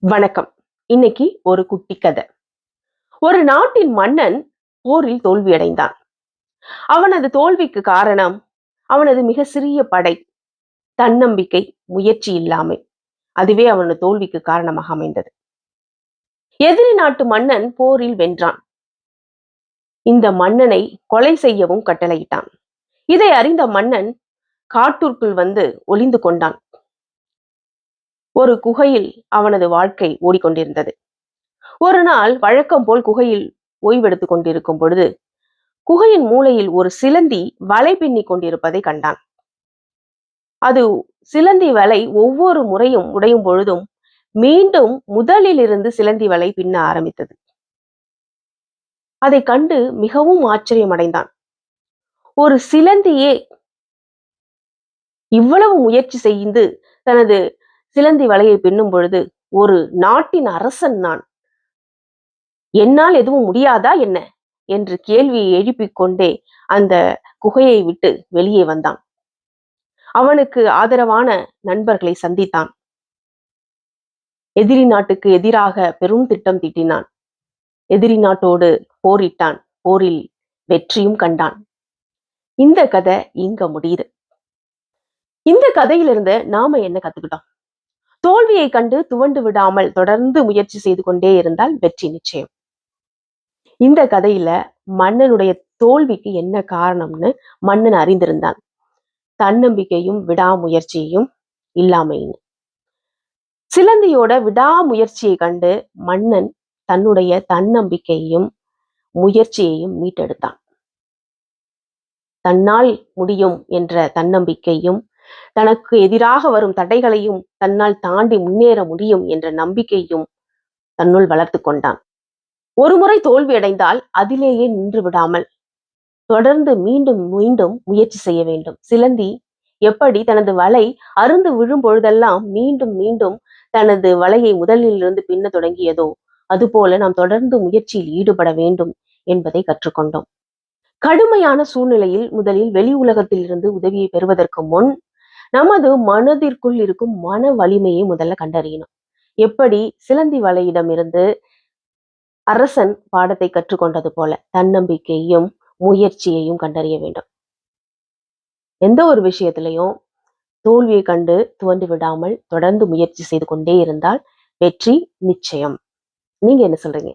வணக்கம். இன்னைக்கு ஒரு குட்டி கதை. ஒரு நாட்டின் மன்னன் போரில் தோல்வியடைந்தான். அவனது தோல்விக்கு காரணம் அவனது மிக சிறிய படை, தன்னம்பிக்கை, முயற்சி இல்லாமை. அதுவே அவனது தோல்விக்கு காரணமாக அமைந்தது. எதிரி நாட்டு மன்னன் போரில் வென்றான். இந்த மன்னனை கொலை செய்யவும் கட்டளையிட்டான். இதை அறிந்த மன்னன் காட்டிற்குள் வந்து ஒளிந்து கொண்டான். ஒரு குகையில் அவனது வாழ்க்கை ஓடிக்கொண்டிருந்தது. ஒரு நாள் வழக்கம் போல் குகையில் ஓய்வெடுத்துக் கொண்டிருக்கும் பொழுது குகையின் மூலையில் ஒரு சிலந்தி வலை பின்னிக் கொண்டிருப்பதை கண்டான். அது சிலந்தி வலை ஒவ்வொரு முறையும் உடையும் பொழுதும் மீண்டும் முதலில் இருந்து சிலந்தி வலை பின்ன ஆரம்பித்தது. அதை கண்டு மிகவும் ஆச்சரியம் அடைந்தான். ஒரு சிலந்தியே இவ்வளவு முயற்சி செய்து தனது சிலந்தி வலையை பின்னும் பொழுது, ஒரு நாட்டின் அரசன் நான், என்னால் எதுவும் முடியாதா என்ன என்று கேள்வியை எழுப்பிக் கொண்டே அந்த குகையை விட்டு வெளியே வந்தான். அவனுக்கு ஆதரவான நண்பர்களை சந்தித்தான். எதிரி நாட்டுக்கு எதிராக பெரும் திட்டம் தீட்டினான். எதிரி நாட்டோடு போரிட்டான். போரில் வெற்றியும் கண்டான். இந்த கதை இங்க முடியுது. இந்த கதையிலிருந்து நாம என்ன கத்துக்கிட்டோம்? தோல்வியை கண்டு துவண்டு விடாமல் தொடர்ந்து முயற்சி செய்து கொண்டே இருந்தால் வெற்றி நிச்சயம். இந்த கதையில மன்னனுடைய தோல்விக்கு என்ன காரணம்னு மன்னன் அறிந்திருந்தான். தன்னம்பிக்கையும் விடாமுயற்சியையும் இல்லாமைன்னு. சிலந்தியோட விடாமுயற்சியை கண்டு மன்னன் தன்னுடைய தன்னம்பிக்கையையும் முயற்சியையும் மீட்டெடுத்தான். தன்னால் முடியும் என்ற தன்னம்பிக்கையும், தனக்கு எதிராக வரும் தடைகளையும் தன்னால் தாண்டி முன்னேற முடியும் என்ற நம்பிக்கையும் தன்னுள் வளர்த்து கொண்டான். ஒருமுறை தோல்வி அடைந்தால் அதிலேயே நின்று விடாமல் தொடர்ந்து மீண்டும் மீண்டும் முயற்சி செய்ய வேண்டும். சிலந்தி எப்படி தனது வலை அருந்து விழும் பொழுதெல்லாம் மீண்டும் மீண்டும் தனது வலையை முதலில் இருந்து பின்ன தொடங்கியதோ, அதுபோல நாம் தொடர்ந்து முயற்சியில் ஈடுபட வேண்டும் என்பதை கற்றுக்கொண்டோம். கடுமையான சூழ்நிலையில் முதலில் வெளி உலகத்தில் இருந்து உதவியை பெறுவதற்கு முன் நமது மனதிற்குள் இருக்கும் மன வலிமையை முதல்ல கண்டறியணும். எப்படி சிலந்தி வலையிடம் இருந்து அரசன் பாடத்தை கற்றுக்கொண்டது போல தன்னம்பிக்கையும் முயற்சியையும் கண்டறிய வேண்டும். எந்த ஒரு விஷயத்திலையும் தோல்வியை கண்டு துவண்டு விடாமல் தொடர்ந்து முயற்சி செய்து கொண்டே இருந்தால் வெற்றி நிச்சயம். நீங்க என்ன சொல்றீங்க?